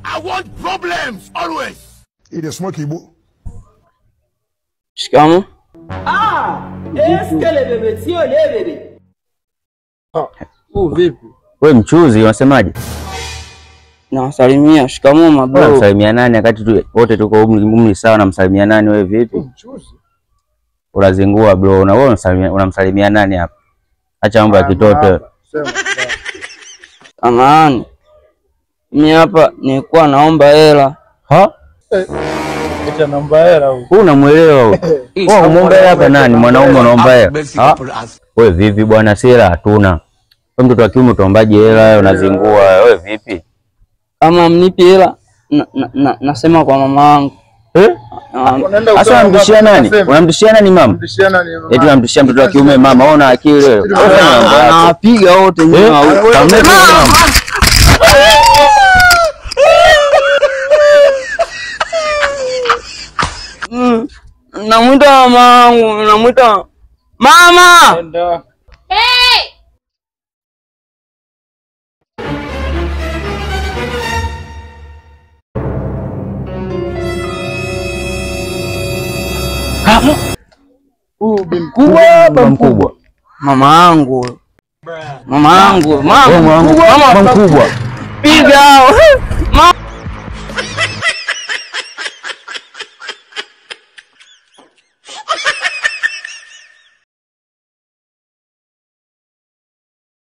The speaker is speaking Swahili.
I want problems always. It is smoky boo. Shikamoo. Est-ce que le bébé si on est bébé? Vipi? Wewe mchuzi unasemaje? Nawasalimia. Shikamoo mabro. Unamsalimia nani wakati wote tuko umri sawa? Unamsalimia nani wewe vipi? Mchuzi. Unazingua bro. Na wewe unamsalimia nani hapa? Acha mambo ya kitoto. Amani. Mimi hapa nilikuwa naomba hela. Ha? Acha naomba hela huko. Unamuelewa huyo? Wewe unaomba hela hapa nani? Mwanaume unaomba hela. Ha? Wewe vipi bwana, sira hatuna. Wewe mtoto wa kiume utaombaje hela? Unazingua wewe vipi? Kama mnipi hela nasema kwa mama yangu. Sasa unamtishia nani? Unamtishia nani mama? Eti unamtishia mtoto wa kiume mama. Wewe una akili wewe? Anawapiga wote nyuma. Namuita mama, namuita mama. Hey! Mkubwa. Mama yangu. Mama yangu. Mama mkubwa. Piga.